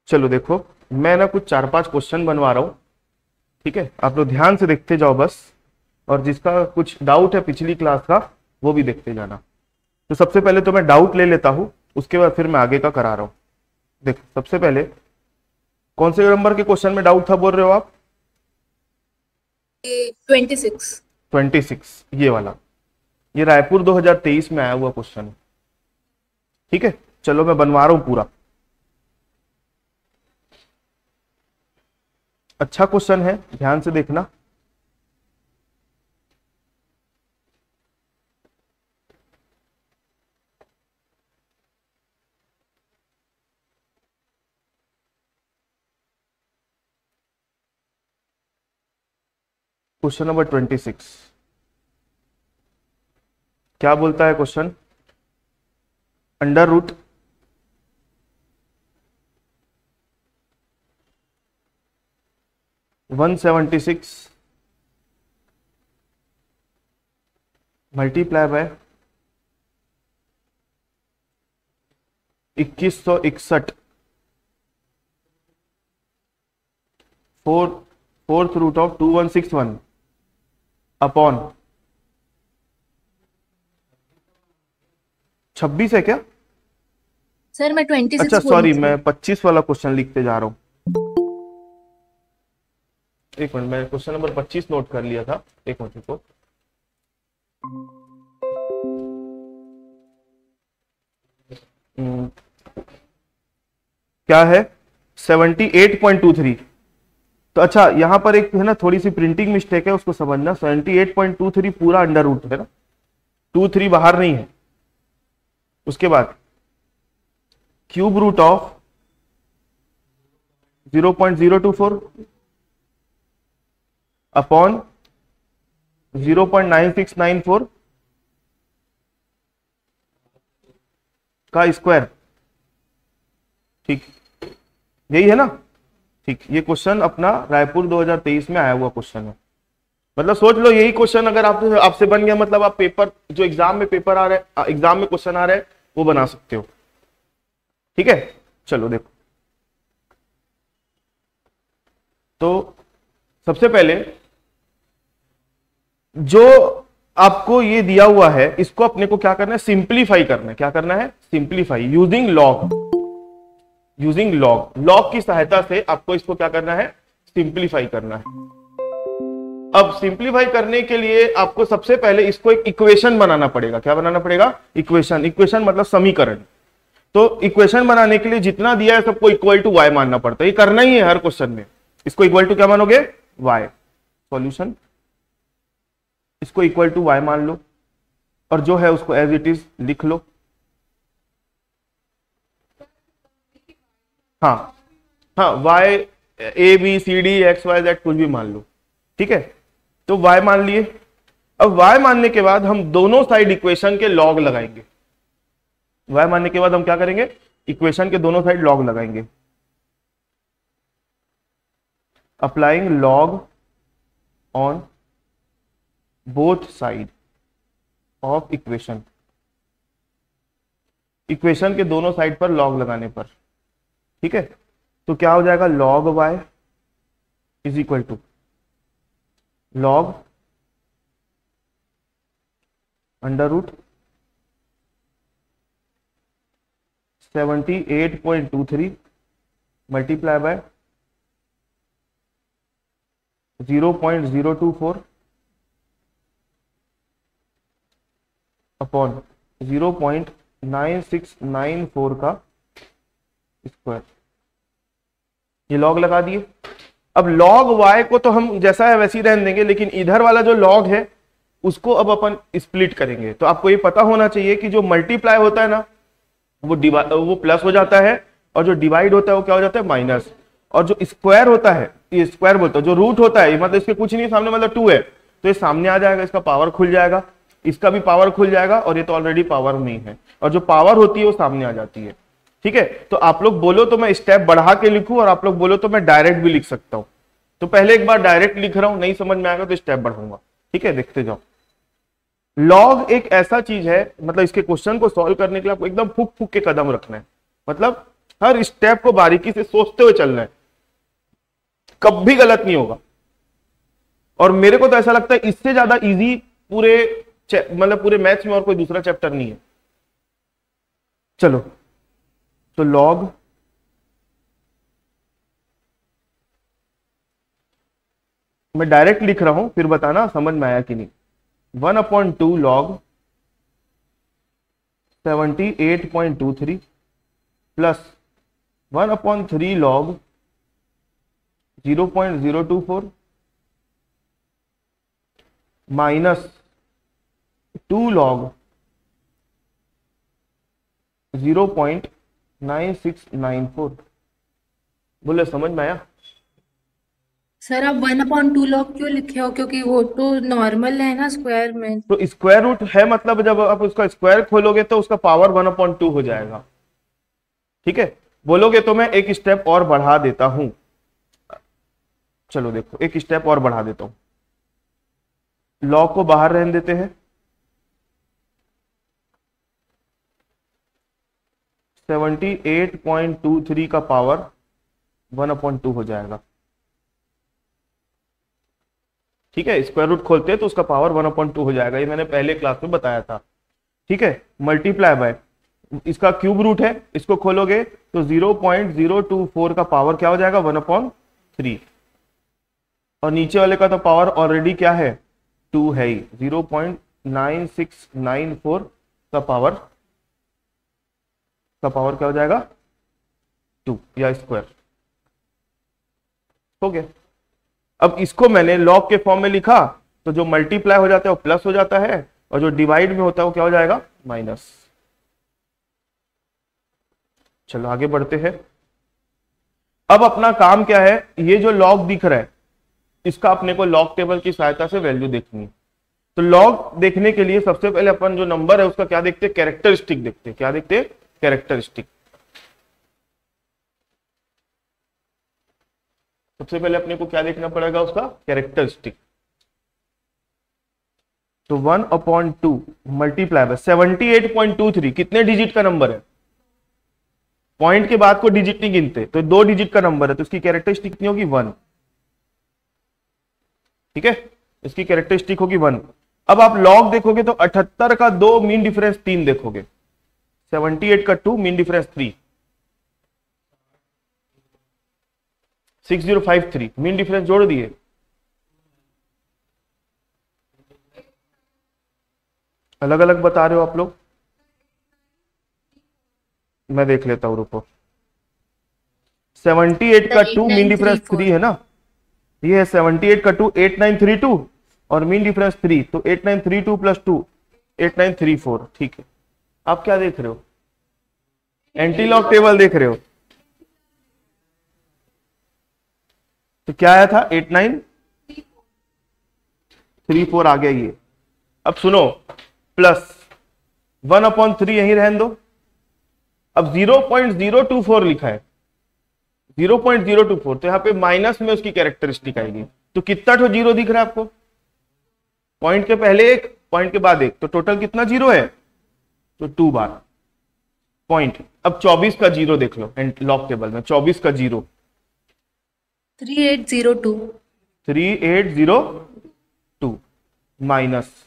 चलो देखो, मैं ना कुछ 4-5 क्वेश्चन बनवा रहा हूँ। ठीक है, आप लोग ध्यान से देखते जाओ बस, और जिसका कुछ डाउट है पिछली क्लास का वो भी देखते जाना। तो सबसे पहले तो मैं डाउट ले लेता हूँ, उसके बाद फिर मैं आगे का करा रहा हूँ। देखो सबसे पहले कौन से नंबर के क्वेश्चन में डाउट था बोल रहे हो आप? 26। 26, ये वाला, ये रायपुर 2023 में आया हुआ क्वेश्चन है। ठीक है, चलो मैं बनवा रहा हूं पूरा। अच्छा क्वेश्चन है, ध्यान से देखना। क्वेश्चन नंबर 26 क्या बोलता है question? Under root one 176 multiply by 2161 fourth root of 2161 upon 26 है क्या? सर मैं 26 अच्छा बोली सॉरी, थी। मैं 25 वाला क्वेश्चन लिखते जा रहा हूँ। एक मिनट, मैं क्वेश्चन नंबर 25 नोट कर लिया था। एक मिनट को, क्या है 78.23। तो अच्छा, यहां पर एक है ना थोड़ी सी प्रिंटिंग मिस्टेक है, उसको समझना। 78.23 पूरा अंडर रूट है ना, 23 बाहर नहीं है। उसके बाद क्यूब रूट ऑफ 0.024 अपॉन 0.9694 का स्क्वायर। ठीक, यही है ना? ठीक, ये क्वेश्चन अपना रायपुर 2023 में आया हुआ क्वेश्चन है। मतलब सोच लो, यही क्वेश्चन अगर आपसे बन गया, मतलब आप पेपर जो एग्जाम में पेपर आ रहा है, एग्जाम में क्वेश्चन आ रहा है, वो बना सकते हो। ठीक है, चलो देखो। तो सबसे पहले जो आपको ये दिया हुआ है, इसको अपने को क्या करना है? सिंप्लीफाई करना है। क्या करना है? Simplify using log. Using log, log की सहायता से आपको इसको क्या करना है? सिंप्लीफाई करना है। अब सिंप्लीफाई करने के लिए आपको सबसे पहले इसको एक इक्वेशन बनाना पड़ेगा। क्या बनाना पड़ेगा? इक्वेशन। इक्वेशन मतलब समीकरण। तो इक्वेशन बनाने के लिए जितना दिया है सबको इक्वल टू वाई मानना पड़ता है। ये करना ही है हर क्वेश्चन में। इसको इक्वल टू क्या मानोगे? वाई। सॉल्यूशन, इसको इक्वल टू वाई मान लो, और जो है उसको एज इट इज लिख लो। हाँ हाँ, Y A B C D X Y Z कुछ भी मान लो। ठीक है, तो y मान लिए। अब y मानने के बाद हम दोनों साइड इक्वेशन के लॉग लगाएंगे। y मानने के बाद हम क्या करेंगे? इक्वेशन के दोनों साइड लॉग लगाएंगे। Applying log on both side of equation. Equation के दोनों साइड पर लॉग लगाने पर, ठीक है, तो क्या हो जाएगा? Log y is equal to log under root 78.23 multiply by 0.024 upon 0.9694 का स्क्वायर। ये लॉग लगा दिए। अब लॉग y को तो हम जैसा है वैसे ही रहने देंगे, लेकिन इधर वाला जो लॉग है उसको अब अपन स्प्लिट करेंगे। तो आपको ये पता होना चाहिए कि जो मल्टीप्लाई होता है ना, वो प्लस हो जाता है, और जो डिवाइड होता है वो क्या हो जाता है? माइनस। और जो स्क्वायर होता है, ये स्क्वायर बोलते हैं, जो रूट होता है, मतलब इसके कुछ नहीं सामने, मतलब 2 है तो ये सामने आ जाएगा, इसका पावर खुल जाएगा, इसका भी पावर खुल जाएगा, और ये तो ऑलरेडी पावर में ही है, और जो पावर होती है वो सामने आ जाती है। ठीक है, तो आप लोग बोलो तो मैं स्टेप बढ़ा के लिखूं, और आप लोग बोलो तो मैं डायरेक्ट भी लिख सकता हूं। तो पहले एक बार डायरेक्ट लिख रहा हूं, नहीं समझ में आएगा तो स्टेप बढ़ाऊंगा। ठीक है, देखते जाओ। लॉग एक ऐसा चीज है, मतलब इसके क्वेश्चन को सॉल्व करने के लिए आपको एकदम फूक फूक के कदम रखना है। मतलब हर स्टेप को बारीकी से सोचते हुए चलना है, कभी गलत नहीं होगा। और मेरे को तो ऐसा लगता है इससे ज्यादा इजी पूरे मतलब पूरे मैथ्स में और कोई दूसरा चैप्टर नहीं है। चलो, तो लॉग मैं डायरेक्ट लिख रहा हूं, फिर बताना समझ में आया कि नहीं। 1/2 log 78.23 plus 1/3 log 0.024 minus 2 log 0.9694। बोले समझ में आया? सर आप 1/2 लॉग क्यों लिखे हो? क्योंकि वो तो नॉर्मल है ना स्क्वायर में। तो स्क्वायर रूट है, मतलब जब आप उसका स्क्वायर खोलोगे तो उसका पावर 1/2 हो जाएगा। ठीक है, बोलोगे तो मैं एक स्टेप और बढ़ा देता हूं। चलो देखो, एक स्टेप और बढ़ा देता हूं, लॉग को बाहर रहने देते हैं। 78.23 का पावर 1/2 हो जाएगा। ठीक है, स्क्वायर रूट खोलते हैं तो उसका पावर 1/2 हो जाएगा, ये मैंने पहले क्लास में बताया था। ठीक है, मल्टीप्लाई बाय इसका क्यूब रूट है, इसको खोलोगे तो 0.024 का पावर क्या हो जाएगा? 1/3। और नीचे वाले का तो पावर ऑलरेडी क्या है? 2 है ही। 0.9694 का पावर क्या हो जाएगा? 2 या स्क्वायर हो गया। अब इसको मैंने लॉग के फॉर्म में लिखा, तो जो मल्टीप्लाई हो जाता है वो प्लस हो जाता है, और जो डिवाइड में होता है वो क्या हो जाएगा? माइनस। चलो आगे बढ़ते हैं। अब अपना काम क्या है? ये जो लॉग दिख रहा है इसका अपने को लॉग टेबल की सहायता से वैल्यू देखनी है। तो लॉग देखने के लिए सबसे पहले अपन जो नंबर है उसका क्या देखते हैं? कैरेक्टरिस्टिक देखते हैं। क्या देखते हैं? कैरेक्टरिस्टिक। सबसे पहले अपने को क्या देखना पड़ेगा? उसका कैरेक्टरिस्टिक। तो 1/2 मल्टीप्लाई बाय 78.23 कितने डिजिट का नंबर है? पॉइंट के बाद को डिजिट नहीं गिनते, तो 2 डिजिट का नंबर है, तो इसकी कैरेक्टरिस्टिक कितनी होगी? 1। ठीक है, इसकी कैरेक्टरिस्टिक होगी 1। अब आप लॉग देखोगे तो 78 का 2 मीन डिफरेंस 3 देखोगे, 78 का 2 मीन डिफरेंस 3, 6053 मीन डिफरेंस जोड़ दिए। अलग अलग बता रहे हो आप लोग, मैं देख लेता हूं, रुको। 78 का 2 मीन डिफरेंस 3 है ना, ये है 78 का 2 8932 और मीन डिफरेंस 3, तो 8932 प्लस 2 8934। ठीक है, आप क्या देख रहे हो? एंटी लॉग टेबल देख रहे हो। तो क्या आया था? 8934 आ गया ये। अब सुनो, प्लस 1/3 यहीं रहने दो। अब 0.024 लिखा है, 0.024, तो यहां पे माइनस में उसकी कैरेक्टरिस्टिक आएगी। तो कितना ठो जीरो दिख रहा है आपको? पॉइंट के पहले एक, पॉइंट के बाद एक, तो टोटल कितना जीरो है? तो 2 बार पॉइंट। अब 24 का जीरो देख लो लॉग टेबल में, 24 का जीरो 3802 माइनस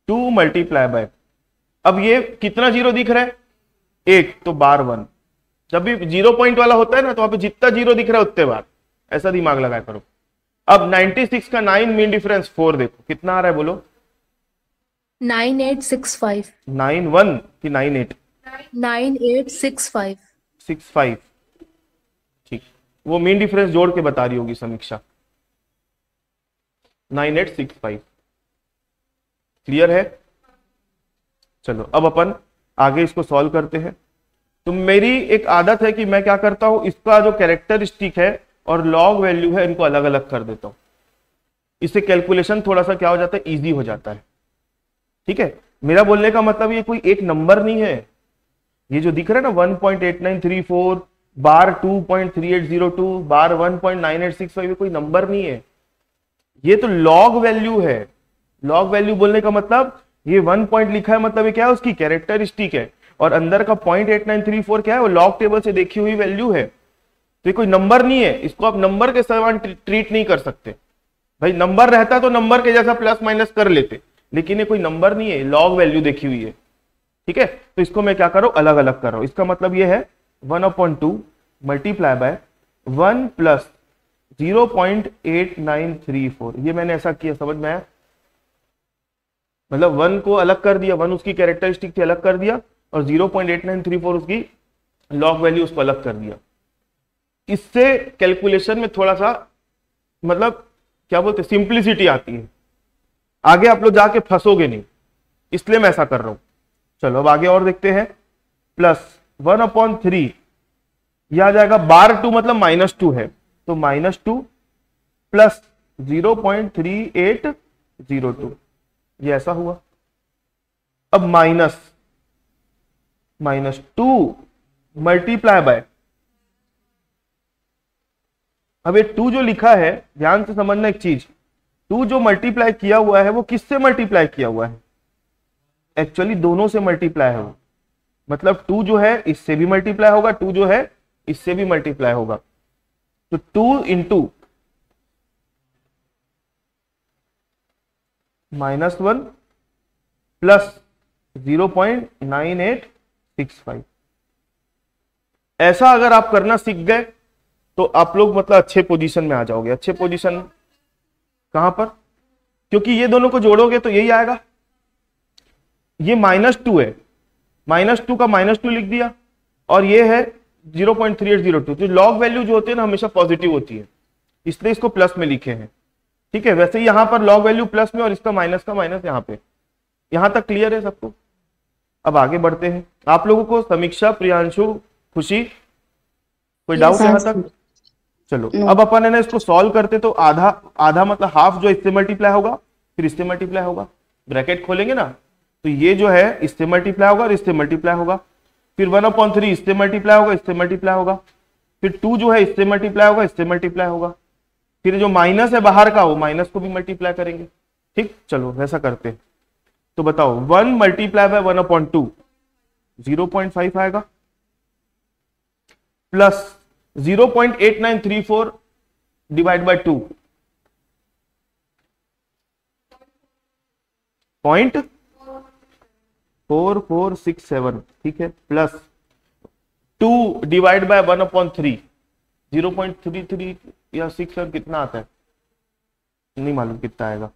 2 मल्टीप्लाई बाय, अब ये कितना जीरो दिख रहा है? एक, तो बार 1। जब भी 0 पॉइंट वाला होता है ना, तो वहां पे जितना जीरो दिख रहा है उतने बार, ऐसा दिमाग लगाया करो। अब 96 का 9 मीन डिफरेंस 4 देखो कितना आ रहा है, बोलो। 9865 91 कि 98? 9865 65। ठीक, वो मीन डिफरेंस जोड़ के बता रही होगी समीक्षा। 9865 क्लियर है? चलो अब अपन आगे इसको सॉल्व करते हैं। तो मेरी एक आदत है कि मैं क्या करता हूं, इसका जो कैरेक्टरिस्टिक है और लॉग वैल्यू है इनको अलग अलग कर देता हूं। इससे कैलकुलेशन थोड़ा सा क्या हो जाता है? इजी हो जाता है। ठीक है, मेरा बोलने का मतलब ये कोई एक नंबर नहीं है। ये जो दिख रहा है ना 1.8934 बार 2.3802 बार 1.9865, ये कोई नंबर नहीं है, ये तो लॉग वैल्यू है। लॉग वैल्यू बोलने का मतलब ये 1 पॉइंट लिखा है, मतलब ये क्या है? उसकी कैरेक्टरिस्टिक है। और अंदर का 0.8934 क्या है, वो लॉग टेबल से देखी हुई वैल्यू है, तो ये कोई नंबर नहीं है, इसको आप नंबर के समान ट्रीट नहीं कर सकते। भाई नंबर रहता तो नंबर के जैसा प्लस माइनस कर लेते, लेकिन ये कोई नंबर नहीं है, लॉग वैल्यू देखी हुई है। ठीक है, तो इसको मैं क्या कर रहा हूं, अलग अलग कर रहा हूं। इसका मतलब ये है 1/2 मल्टीप्लाई बाय 1 प्लस 0.8934, ये मैंने ऐसा किया, समझ में आया? मतलब 1 को अलग कर दिया, 1 उसकी कैरेक्टरिस्टिक थी, अलग कर दिया, और 0.8934 उसकी लॉग वैल्यू, उसको अलग कर दिया। इससे कैलकुलेशन में थोड़ा सा मतलब क्या बोलते, सिंप्लिसिटी आती है, आगे आप लोग जाके फंसोगे नहीं, इसलिए मैं ऐसा कर रहा हूं। चलो अब आगे और देखते हैं। प्लस 1/3, यह आ जाएगा बार 2 मतलब -2 है, तो -2 प्लस 0.3802, ये ऐसा हुआ। अब -2 मल्टीप्लाई बाय, अब ये 2 जो लिखा है, ध्यान से समझना एक चीज, 2 जो मल्टीप्लाई किया हुआ है वो किससे मल्टीप्लाई किया हुआ है, एक्चुअली दोनों से मल्टीप्लाई है वो, मतलब 2 जो है इससे भी मल्टीप्लाई होगा, 2 जो है इससे भी मल्टीप्लाई होगा, तो 2 इंटू -1 प्लस 0.9865, ऐसा अगर आप करना सीख गए तो आप लोग मतलब अच्छे पोजीशन में आ जाओगे। अच्छे पोजीशन कहां पर, क्योंकि ये दोनों को जोड़ोगे तो यही आएगा, ये -2 है, -2 का -2 लिख दिया, और ये है 0.3802, तो लॉग वैल्यू जो होती है ना हमेशा पॉजिटिव होती है, इसलिए इसको प्लस में लिखे हैं। ठीक है, वैसे ही यहां पर लॉग वैल्यू प्लस में और इसका माइनस का माइनस यहां पे। यहां तक क्लियर है सबको? अब आगे बढ़ते हैं। आप लोगों को समीक्षा, प्रियांशु, खुशी, कोई डाउट यहां तक? चलो अब अपन है ना इसको सॉल्व करते, तो आधा आधा मतलब हाफ जो इससे मल्टीप्लाई होगा फिर इससे मल्टीप्लाई होगा, ब्रैकेट खोलेंगे ना, तो ये जो है इससे मल्टीप्लाई होगा और इससे मल्टीप्लाई होगा, फिर 1/3 इससे मल्टीप्लाई होगा, इससे मल्टीप्लाई होगा, फिर 2 जो है इससे मल्टीप्लाई होगा, इससे मल्टीप्लाई होगा, फिर जो माइनस है बाहर का वो माइनस को भी मल्टीप्लाई करेंगे। ठीक, चलो वैसा करते हैं। तो बताओ 1 मल्टीप्लाई बाय 1/2 0.5 आएगा, प्लस 0.8934 डिवाइड बाय 2 0.4467, ठीक है, प्लस 2 डिवाइड बाय 1/3 0.33 या 6 और कितना आता है नहीं मालूम कितना आएगा,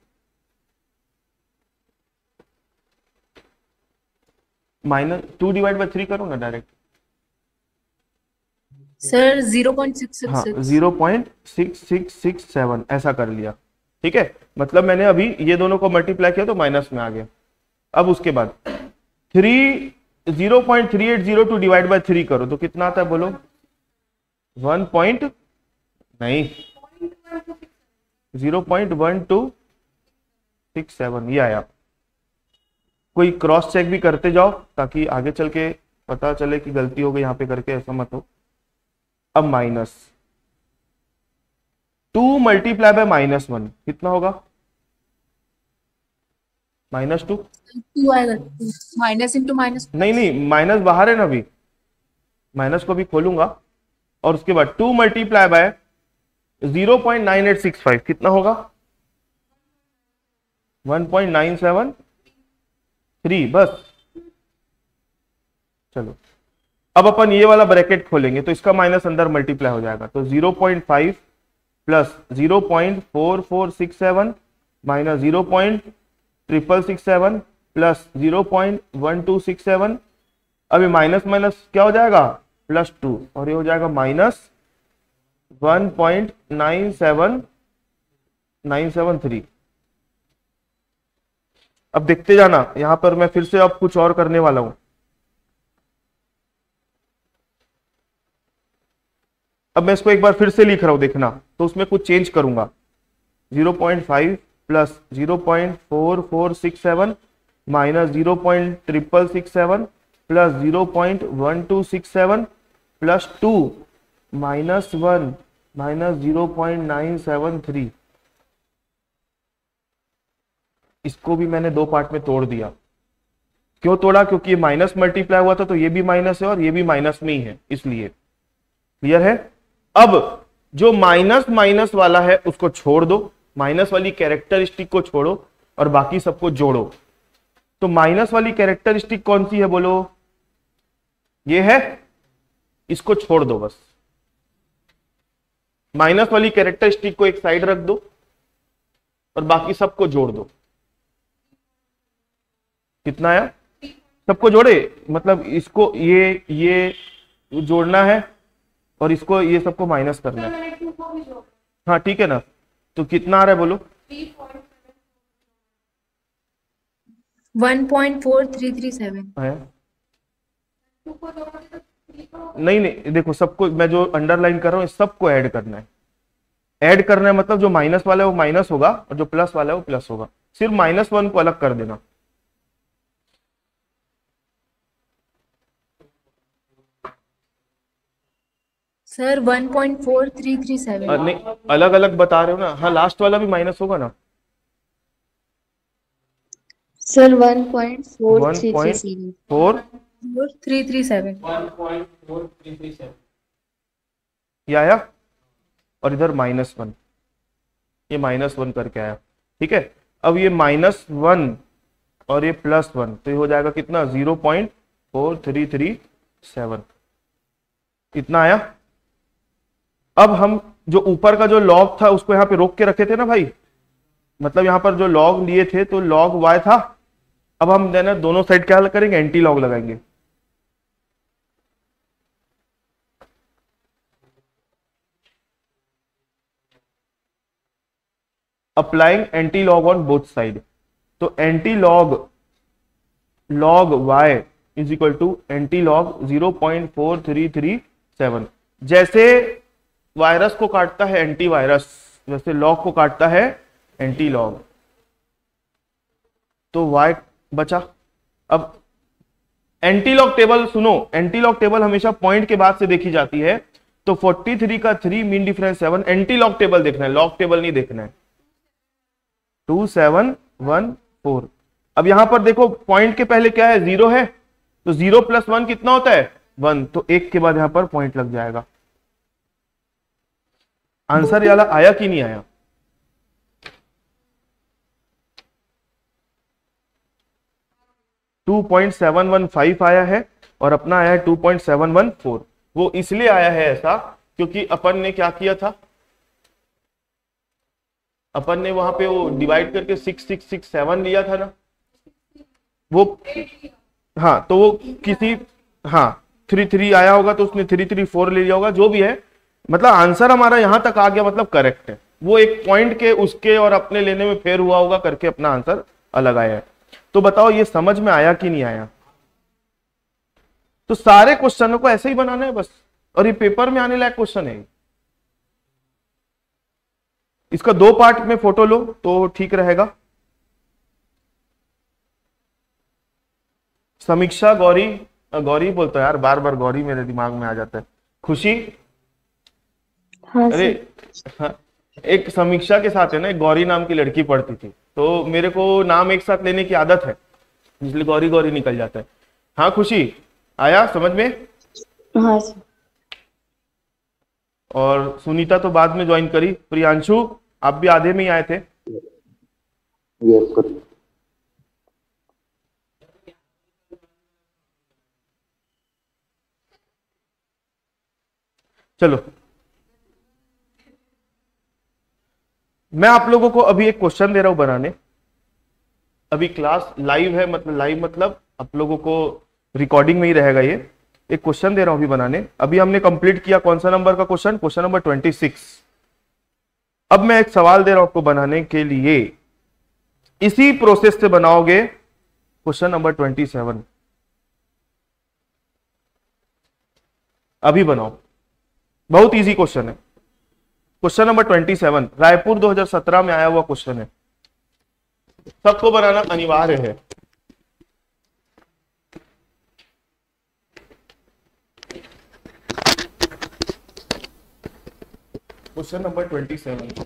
-2 डिवाइड बाय 3 करो ना डायरेक्ट। सर 0.666। हाँ 0.6667 ऐसा कर लिया। ठीक है, मतलब मैंने अभी ये दोनों को मल्टीप्लाई किया तो माइनस में आ गया। अब उसके बाद 0.3802 डिवाइड बाय 3 करो तो कितना आता है बोलो, 0.1267 ये आया। कोई क्रॉस चेक भी करते जाओ ताकि आगे चल के पता चले कि गलती हो गई यहाँ पे करके, ऐसा मत हो। अब -2 मल्टीप्लाई बाय -1 कितना होगा, -2 2 आएगा, माइनस इंटू माइनस। नहीं माइनस बाहर है ना, अभी माइनस को भी खोलूंगा, और उसके बाद 2 मल्टीप्लाई बाय 0.9865 कितना होगा, 1.973 बस। चलो अब अपन ये वाला ब्रैकेट खोलेंगे तो इसका माइनस अंदर मल्टीप्लाई हो जाएगा, तो 0.5 प्लस 0.4467 माइनस 0.667 प्लस 0.1267, अभी माइनस माइनस क्या हो जाएगा, +2, और ये हो जाएगा -1.97973। अब देखते जाना, यहां पर मैं फिर से अब कुछ और करने वाला हूं। अब मैं इसको एक बार फिर से लिख रहा हूं, देखना, तो उसमें कुछ चेंज करूंगा। 0.5 plus 0.4467 minus 0.667 plus 0.1267 plus 2 -1 minus 0.973। इसको भी मैंने 2 पार्ट में तोड़ दिया। क्यों तोड़ा? क्योंकि ये माइनस मल्टीप्लाई हुआ था तो ये भी माइनस है और ये भी माइनस में ही है, इसलिए। क्लियर है? अब जो माइनस माइनस वाला है उसको छोड़ दो, माइनस वाली कैरेक्टरिस्टिक को छोड़ो और बाकी सबको जोड़ो। तो माइनस वाली कैरेक्टरिस्टिक कौन सी है बोलो? ये है, इसको छोड़ दो बस। माइनस वाली कैरेक्टरिस्टिक को एक साइड रख दो और बाकी सबको जोड़ दो। कितना आया? सबको जोड़े मतलब इसको ये जोड़ना है और इसको ये सबको माइनस करना है। हाँ ठीक है ना। तो कितना आ रहा है बोलो? 1.4337 है? नहीं नहीं, देखो सबको, मैं जो अंडरलाइन कर रहा हूं सबको ऐड करना है। ऐड करना है मतलब जो माइनस वाला है वो माइनस होगा और जो प्लस वाला है वो प्लस होगा। सिर्फ -1 को अलग कर देना। सर 1.4337। नहीं, अलग अलग बता रहे हो ना। हाँ, लास्ट वाला भी माइनस होगा ना। सर 1.4337 4337 ये आया और इधर -1, ये -1 करके आया। ठीक है, अब ये -1 और ये +1 तो ये हो जाएगा कितना? 0.4337। इतना आया। अब हम जो ऊपर का जो लॉग था उसको यहां पे रोक के रखे थे ना भाई, मतलब यहां पर जो लॉग लिए थे तो log y था। अब हम देना दोनों साइड क्या करेंगे? एंटी लॉग लगाएंगे। Applying anti log on both side. तो anti log y is equal to anti log 0.4337। जैसे वायरस को काटता है एंटीवायरस, वैसे लॉग को काटता है एंटी लॉग। तो y बचा। अब एंटी लॉग टेबल सुनो, एंटी लॉग टेबल हमेशा पॉइंट के बाद से देखी जाती है। तो 43 का 3 mean difference 7, anti log table देखना है, लॉग टेबल नहीं देखना है। 2714। अब यहां पर देखो पॉइंट के पहले क्या है? 0 है, तो 0 + 1 कितना होता है? 1। तो 1 के बाद यहां पर पॉइंट लग जाएगा। आंसर वाला आया कि नहीं आया? $2.715 आया है और अपना आया है 2.714। वो इसलिए आया है ऐसा क्योंकि अपन ने क्या किया था? अपन ने वहां पे वो डिवाइड करके 6667 लिया था ना वो। हाँ, तो वो किसी, हाँ 33 आया होगा तो उसने 334 ले लिया होगा, जो भी है। मतलब आंसर हमारा यहां तक आ गया, मतलब करेक्ट है। वो एक पॉइंट के उसके और अपने लेने में फेर हुआ होगा करके अपना आंसर अलग आया है। तो बताओ ये समझ में आया कि नहीं आया? तो सारे क्वेश्चनों को ऐसे ही बनाना है बस, और ये पेपर में आने लायक क्वेश्चन है। इसका 2 पार्ट में फोटो लो तो ठीक रहेगा। समीक्षा, गौरी, गौरी बोलता है यार, बार बार गौरी मेरे दिमाग में आ जाता है। खुशी, हाँ अरे सर। हाँ, एक समीक्षा के साथ है ना, एक गौरी नाम की लड़की पढ़ती थी, तो मेरे को नाम एक साथ लेने की आदत है, इसलिए गौरी गौरी निकल जाता है। हाँ खुशी, आया समझ में? हाँ सर। और सुनीता तो बाद में ज्वाइन करी। प्रियांशु, आप भी आधे में ही आए थे। Yes sir. चलो, मैं आप लोगों को अभी एक क्वेश्चन दे रहा हूं बनाने। अभी क्लास लाइव है, मतलब लाइव मतलब आप लोगों को रिकॉर्डिंग में ही रहेगा ये। एक क्वेश्चन दे रहा हूं अभी बनाने। अभी हमने कंप्लीट किया कौन सा नंबर का क्वेश्चन? Question number 26। अब मैं एक सवाल दे रहा हूं आपको बनाने के लिए। इसी प्रोसेस से बनाओगे क्वेश्चन नंबर 27। अभी बनाओ, बहुत इजी क्वेश्चन है। क्वेश्चन नंबर 27 रायपुर 2017 में आया हुआ क्वेश्चन है, सबको बनाना अनिवार्य है। Question number 27।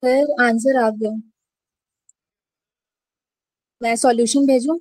फिर आंसर आ गया। मैं सॉल्यूशन भेजूं?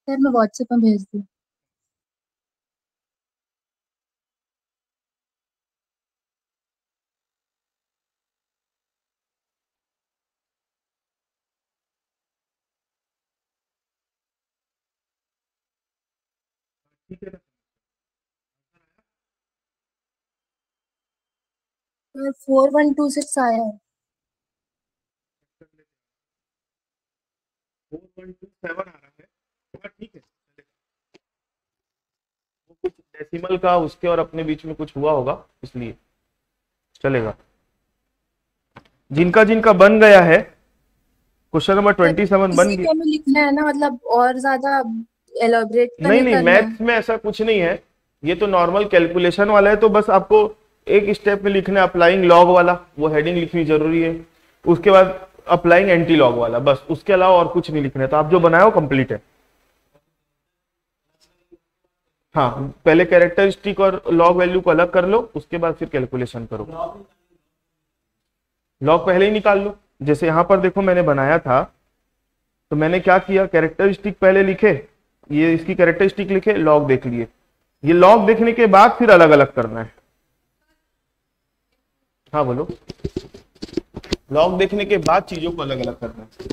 सर मैं व्हाट्सएप में भेज दूं? ठीक है ना? सर 4126 आया है। 4127 आ रहा है। हाँ, ठीक है, वो कुछ डेसिमल का उसके और अपने बीच में कुछ हुआ होगा, इसलिए चलेगा। जिनका जिनका बन गया है, क्वेश्चन नंबर सर 27 बन इसी गया। के में लिखना है ना, मतलब और ज्यादा एलोबरेट तो नहीं नहीं नहीं, करना है? मैथ्स में ऐसा कुछ नहीं है, ये तो नॉर्मल कैलकुलेशन वाला है, तो बस आपको एक स्टेप में लिखना है अप्लाइंग लॉग वाला, वो हेडिंग लिखनी जरूरी है। उसके बाद अप्लाइंग एंटी लॉग वाला, बस उसके अलावा और कुछ नहीं लिखना है। तो आप जो बनाए हो कंप्लीट है। हाँ, पहले कैरेक्टरिस्टिक और लॉग वैल्यू को अलग कर लो, उसके बाद फिर कैलकुलेशन करो। लॉग पहले ही निकाल लो। जैसे यहां पर देखो मैंने बनाया था, तो मैंने क्या किया, कैरेक्टरिस्टिक पहले लिखे, ये इसकी कैरेक्टरिस्टिक लिखे, लॉग देख लिए। ये लॉग देखने के बाद फिर अलग अलग करना है। हाँ बोलो। लॉग देखने के बाद चीजों को अलग अलग करना है।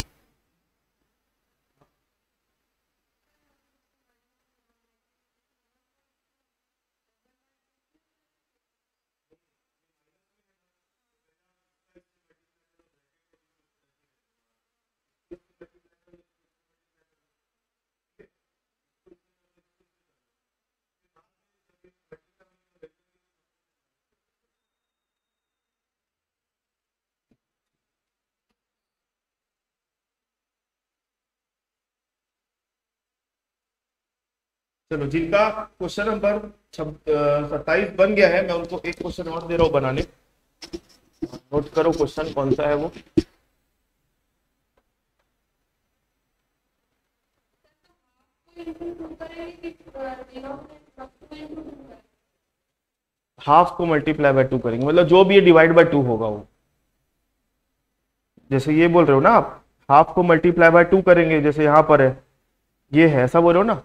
चलो, जिनका क्वेश्चन नंबर 27 बन गया है, मैं उनको एक क्वेश्चन और दे रहा हूं बनाने। नोट करो क्वेश्चन कौन सा है वो। हाफ को मल्टीप्लाई बाय 2 करेंगे, मतलब जो भी ये डिवाइड बाय 2 होगा वो। जैसे ये बोल रहे हो ना आप, हाफ को मल्टीप्लाई बाय 2 करेंगे, जैसे यहां पर है, ये है, ऐसा बोल रहे हो ना।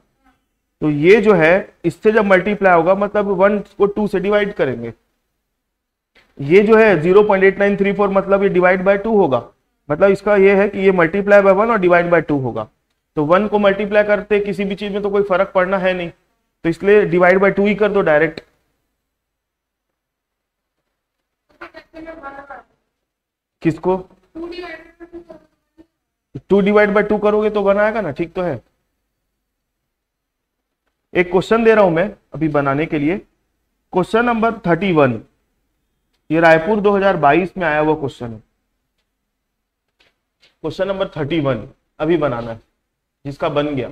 तो ये जो है, इससे जब मल्टीप्लाई होगा मतलब 1 को 2 से डिवाइड करेंगे। ये जो है 0.8934, मतलब ये डिवाइड बाय 2 होगा। मतलब इसका ये है कि ये मल्टीप्लाई बाय 1 और डिवाइड बाय 2 होगा। तो 1 को मल्टीप्लाई करते किसी भी चीज में तो कोई फर्क पड़ना है नहीं, तो इसलिए डिवाइड बाय 2 ही कर दो डायरेक्ट। किसको? 2 डिवाइड बाय 2 करोगे तो 1 आएगा ना, ठीक तो है। एक क्वेश्चन दे रहा हूं मैं अभी बनाने के लिए, क्वेश्चन नंबर 31। ये रायपुर 2022 में आया हुआ क्वेश्चन है। क्वेश्चन नंबर 31 अभी बनाना है, जिसका बन गया।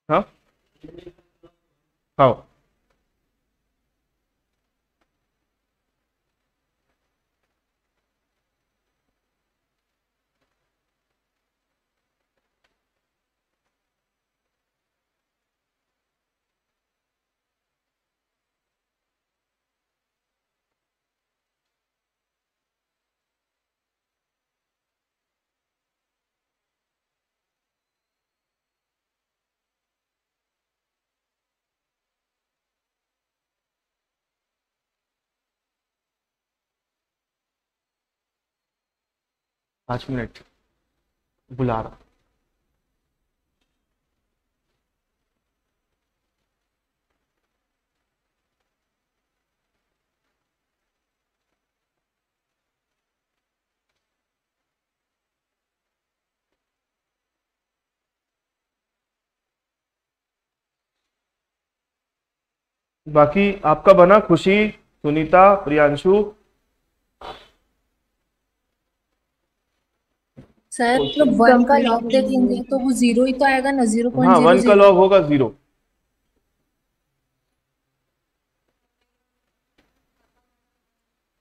हाँ खाओ। पाँच मिनट बुला रहा। बाकी आपका बना खुशी, सुनीता, प्रियांशु। सर मतलब 1 का लॉग देखेंगे तो वो 0 ही तो आएगा ना, हाँ 1 का 0.00। लॉग होगा 0।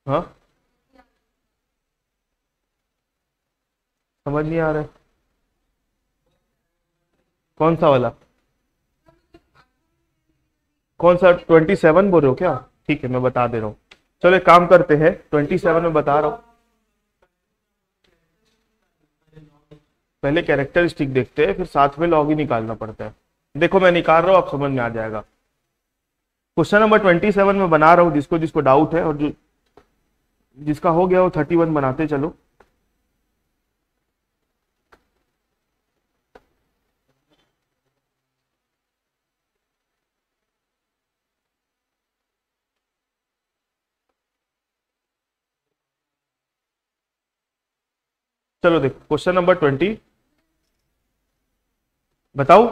हाँ समझ नहीं आ रहा है कौन सा वाला, कौन सा 27 बोल रहे हो क्या? ठीक है मैं बता दे रहा हूँ। चलो एक काम करते हैं, 27 में बता रहा हूँ। पहले कैरेक्टरिस्टिक देखते हैं, फिर साथ में लॉग ही निकालना पड़ता है। देखो मैं निकाल रहा हूँ, आप समझ में आ जाएगा। क्वेश्चन नंबर 27 में बना रहा हूँ, जिसको जिसको डाउट है और जो जिसका हो गया वो 31 बनाते चलो। चलो देखो क्वेश्चन नंबर 20 बताओ।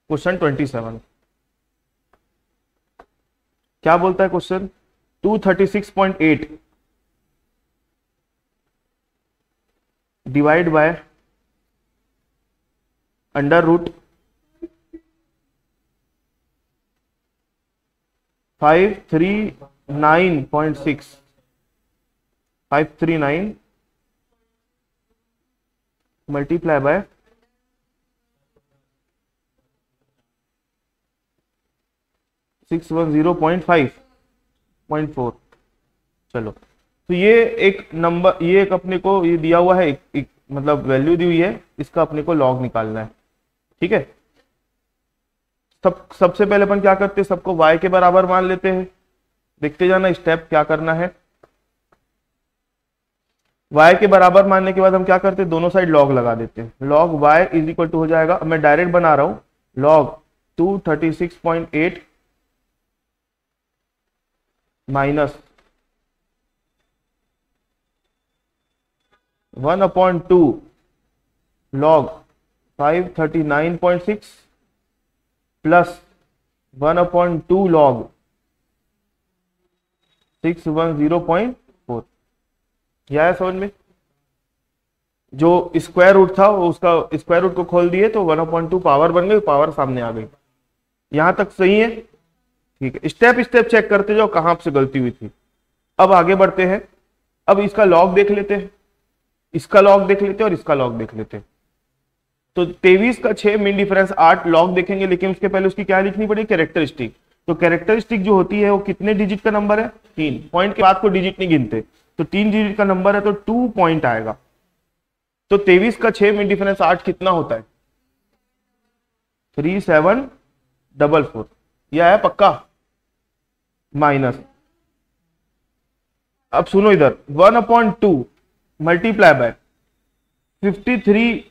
क्वेश्चन 27 क्या बोलता है question? 236.8 divide by under root 539.6 539 multiply by 610.5.4। चलो तो ये एक नंबर, ये एक अपने को ये दिया हुआ है, एक मतलब वैल्यू दी हुई है, इसका अपने को लॉग निकालना है। ठीक है, सबसे पहले अपन क्या करते हैं, सबको y के बराबर मान लेते हैं। देखते जाना स्टेप क्या करना है। y के बराबर मानने के बाद हम क्या करते हैं, दोनों साइड लॉग लगा देते हैं। Log y is equal to हो जाएगा, मैं डायरेक्ट बना रहा हूं, log 236.8 minus 1/2 log 539.6 plus 1/2 log 610.4। यह है समझ में? जो स्क्वायर रूट था वो उसका स्क्वायर रूट को खोल दिए तो 1/2 पावर बन गई, पावर सामने आ गई। यहां तक सही है? ठीक है, स्टेप स्टेप चेक करते जाओ कहां से गलती हुई थी। अब आगे बढ़ते हैं, अब इसका लॉग देख लेते हैं, इसका लॉग देख लेते हैं और इसका लॉग देख लेते हैं। तो 23 का 6 मीन डिफरेंस 8 लॉग देखेंगे, लेकिन उसके पहले उसकी क्या लिखनी पड़ेगी, कैरेक्टरिस्टिक। तो कैरेक्टरिस्टिक जो होती है वो कितने डिजिट का नंबर है, 3। पॉइंट के बाद को डिजिट नहीं गिनते, तो 3 डिजिट का नंबर है तो 2 पॉइंट आएगा। तो 23 का 6 मीन डिफरेंस 8 कितना होता है, 3744। यह है पक्का माइनस। अब सुनो इधर, 1/2 मल्टीप्लाई बाय 53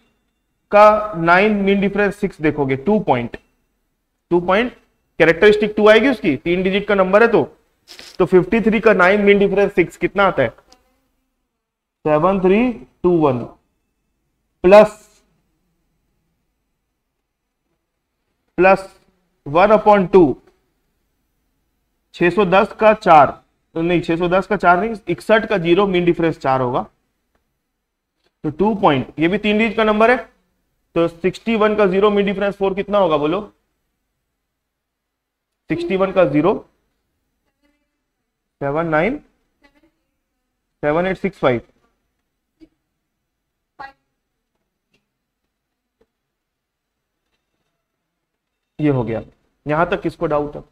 का 9 मीन डिफरेंस 6 देखोगे, 2 पॉइंट कैरेक्टरिस्टिक 2 आएगी उसकी, 3 डिजिट का नंबर है तो 53 का 9 मीन डिफरेंस 6 कितना आता है, 7321 प्लस 1/2 610 का 4 नहीं, 610 का 4 नहीं, 61 का 0 मीन डिफरेंस 4 होगा। तो 2 पॉइंट, ये भी 3 डिजिट का नंबर है, तो 61 का 0 में डिफरेंस 4 कितना होगा बोलो? 61 का 0 797865। ये हो गया। यहां तक किसको डाउट है?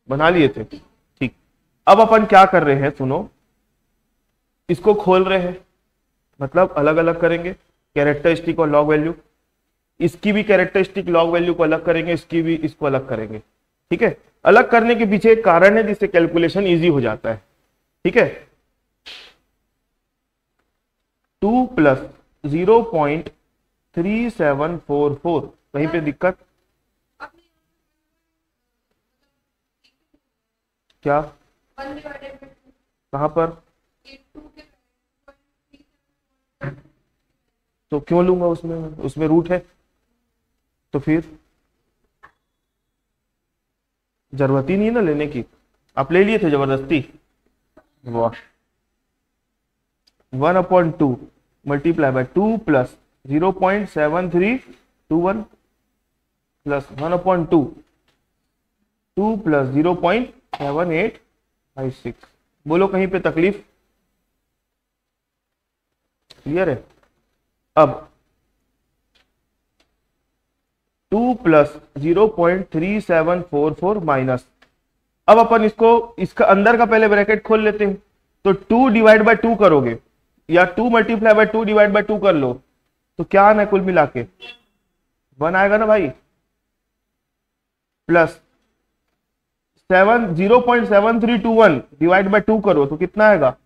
बना लिए थे? ठीक। अब अपन क्या कर रहे हैं सुनो, इसको खोल रहे हैं, मतलब अलग अलग करेंगे कैरेक्टरिस्टिक और लॉग वैल्यू। इसकी भी कैरेक्टरिस्टिक लॉग वैल्यू को अलग करेंगे, इसकी भी, इसको अलग करेंगे। ठीक है, अलग करने के पीछे एक कारण है जिससे कैलकुलेशन इजी हो जाता है। ठीक है, 2 प्लस 0.3744, कहीं पे दिक्कत क्या? कहां पर? तो क्यों लूंगा उसमें? उसमें रूट है, तो फिर जरूरत ही नहीं है ना लेने की। आप ले लिए थे जबरदस्ती। वाह। 1/2 multiply by 2 plus 0.7321 plus 1/2 2 plus 0.7856। बोलो कहीं पे तकलीफ? क्लियर है? अब 2 प्लस 0.3744 माइनस, अब अपन इसको, इसका अंदर का पहले ब्रैकेट खोल लेते हैं। तो 2 डिवाइड बाय 2 करोगे या 2 मल्टीप्लाई बाय 2 डिवाइड बाय 2 कर लो, तो क्या आना है कुल मिला के? 1 आएगा ना भाई। प्लस 0.7321 डिवाइड बाय 2 करो तो कितना आएगा?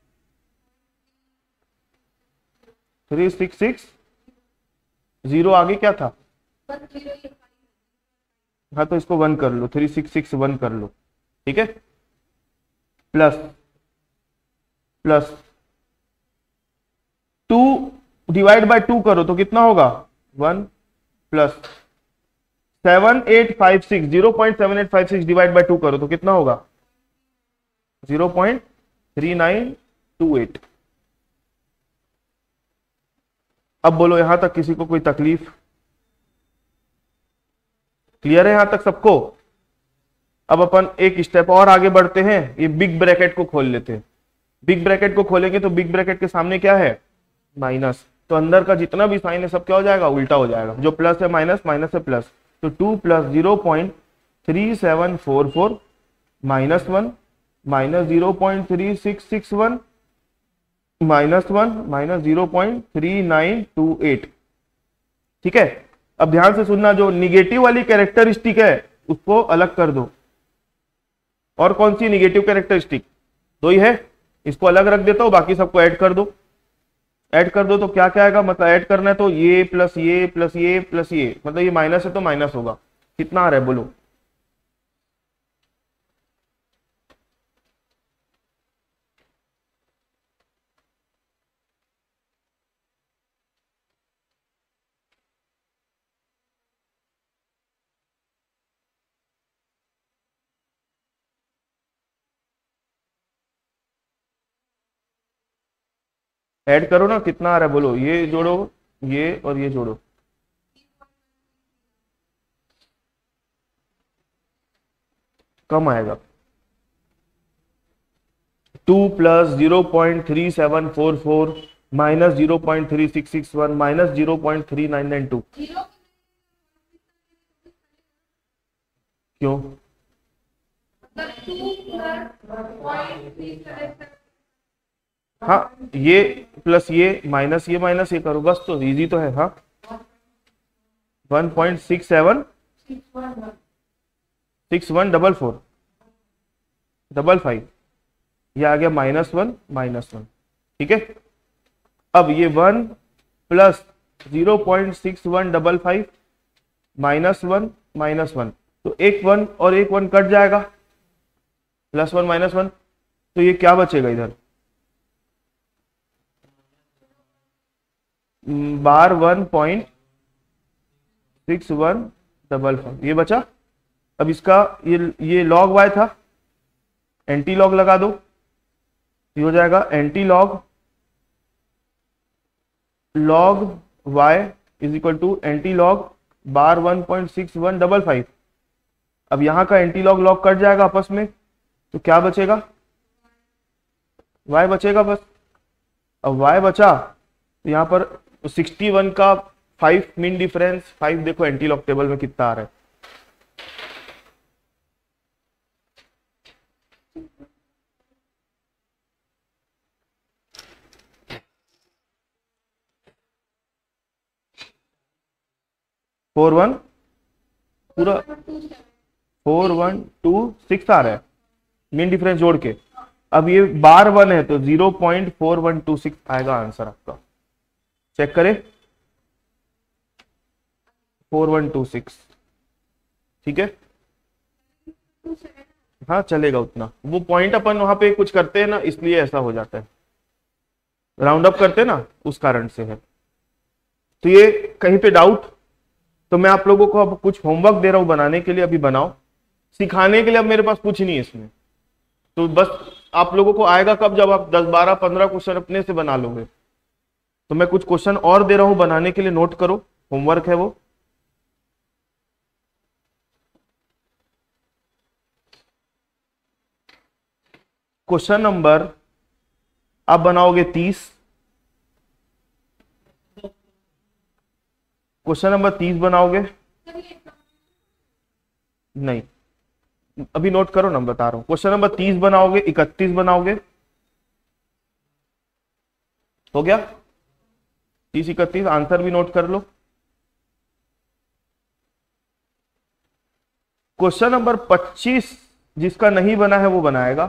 3660। आगे क्या था? हाँ, तो इसको 1 कर लो, 3661 कर लो। ठीक है, प्लस 2 डिवाइड बाय 2 करो तो कितना होगा? 1 प्लस 7856, 0.7856 डिवाइड बाय 2 करो तो कितना होगा? 0.3928। अब बोलो यहां तक किसी को कोई तकलीफ? क्लियर है यहां तक सबको? अब अपन एक स्टेप और आगे बढ़ते हैं, ये बिग ब्रैकेट को खोल लेते हैं। बिग ब्रैकेट को खोलेंगे तो बिग ब्रैकेट के सामने क्या है? माइनस। तो अंदर का जितना भी साइन है सब क्या हो जाएगा? उल्टा हो जाएगा। जो प्लस है माइनस, माइनस है प्लस। तो 2 plus 0.3744 minus 1 minus 0.3661 minus 1 minus 0.3928। ठीक है, अब ध्यान से सुनना, जो निगेटिव वाली कैरेक्टरिस्टिक है उसको अलग कर दो। और कौन सी निगेटिव कैरेक्टरिस्टिक? 2 ही है, इसको अलग रख देता हूं, बाकी सबको ऐड कर दो। ऐड कर दो तो क्या क्या आएगा? मतलब ऐड करना है तो ये प्लस ये प्लस ये प्लस ये, मतलब ये माइनस है तो माइनस होगा। कितना आ रहा है बोलो? ऐड करो ना, कितना आ रहा है बोलो? ये जोड़ो, ये और ये जोड़ो। कम आएगा। 2 प्लस 0.3744 माइनस 0.3661 माइनस 0.3992। क्यों? हाँ, ये प्लस ये माइनस ये करो बस, तो इजी तो है। हाँ, 1.67614455, ये आ गया -1 -1। ठीक है, अब ये 1 प्लस 0.6155 -1 -1, तो एक 1 और एक 1 कट जाएगा, +1 -1, तो ये क्या बचेगा इधर? बार 1.6155 ये बचा। अब इसका ये log y था, एंटी लॉग लगा दो, ये हो जाएगा anti log log y is equal to anti log bar 1.6155। अब यहाँ का एंटी लॉग लॉग कट जाएगा आपस में, तो क्या बचेगा, y बचेगा बस। अब y बचा तो यहाँ पर 61 का 5 मीन डिफरेंस, 5 देखो एंटी लॉग टेबल में कितना आ रहा है। फोर वन पूरा 4126 आ रहा है मीन डिफरेंस जोड़ के। अब ये बार 1 है तो 0.4126 आएगा आंसर आपका। चेक करें, 4126, ठीक है। हाँ चलेगा उतना, वो पॉइंट अपन वहां पे कुछ करते हैं ना, इसलिए ऐसा हो जाता है, राउंड अप करते हैं ना, उस कारण से है। तो ये कहीं पे डाउट, तो मैं आप लोगों को अब कुछ होमवर्क दे रहा हूं बनाने के लिए, अभी बनाओ। सिखाने के लिए अब मेरे पास कुछ नहीं है इसमें, तो बस आप लोगों को आएगा कब, जब आप 10 12 15 क्वेश्चन अपने से बना लोगे। तो मैं कुछ क्वेश्चन और दे रहा हूं बनाने के लिए, नोट करो, होमवर्क है वो। क्वेश्चन नंबर आप बनाओगे 30, क्वेश्चन नंबर 30 बनाओगे, नहीं अभी नोट करो ना, बता रहा हूं। क्वेश्चन नंबर 30 बनाओगे, 31 बनाओगे, हो गया 30 31, आंसर भी नोट कर लो। क्वेश्चन नंबर 25 जिसका नहीं बना है वो बनाएगा।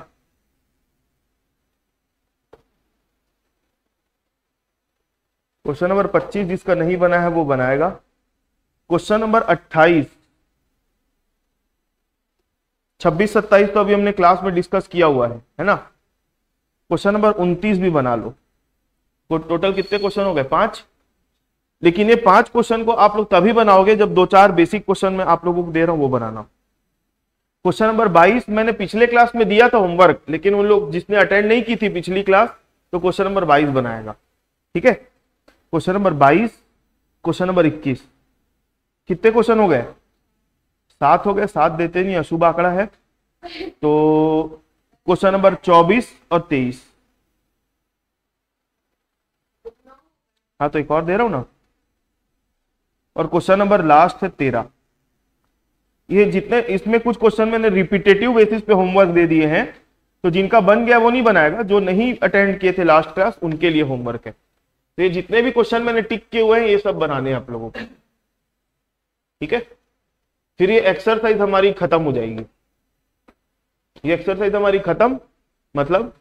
क्वेश्चन नंबर 25 जिसका नहीं बना है वो बनाएगा। क्वेश्चन नंबर 28, 26 27 तो अभी हमने क्लास में डिस्कस किया हुआ है ना। क्वेश्चन नंबर 29 भी बना लो। तो टोटल कितने क्वेश्चन हो गए, 5। लेकिन ये 5 क्वेश्चन को आप लोग तभी बनाओगे जब 2-4 बेसिक क्वेश्चन में आप लोगों को दे रहा हूं वो बनाना। क्वेश्चन नंबर 22 मैंने पिछले क्लास में दिया था होमवर्क, लेकिन उन लोग जिसने अटेंड नहीं की थी पिछली क्लास, तो क्वेश्चन नंबर 22 बनाएगा, ठीक है। क्वेश्चन नंबर 22, क्वेश्चन नंबर 21, कितने क्वेश्चन हो गए, 7 हो गए। 7 देते नहीं, अशुभ आंकड़ा है। तो क्वेश्चन नंबर 24 और 23, हाँ तो एक और दे रहा हूं ना। और क्वेश्चन नंबर लास्ट है 13। ये जितने, इसमें कुछ क्वेश्चन मैंने रिपीटेटिव बेसिस पे होमवर्क दे दिए हैं, तो जिनका बन गया वो नहीं बनाएगा, जो नहीं अटेंड किए थे लास्ट क्लास उनके लिए होमवर्क है। तो ये जितने भी क्वेश्चन मैंने टिक किए हुए हैं ये सब बनाने हैं आप लोगों को, ठीक है। फिर ये एक्सरसाइज हमारी खत्म हो जाएगी। ये एक्सरसाइज हमारी खत्म, मतलब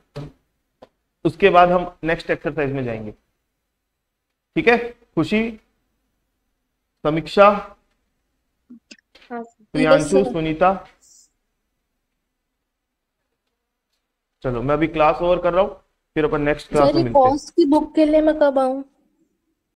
उसके बाद हम नेक्स्ट एक्सरसाइज में जाएंगे, ठीक है। खुशी, समीक्षा, प्रियांशु, सुनीता, चलो मैं अभी क्लास ओवर कर रहा हूँ, फिर अपन नेक्स्ट क्लास में मिलते हैं। कॉस्ट की बुक के लिए मैं कब आऊं?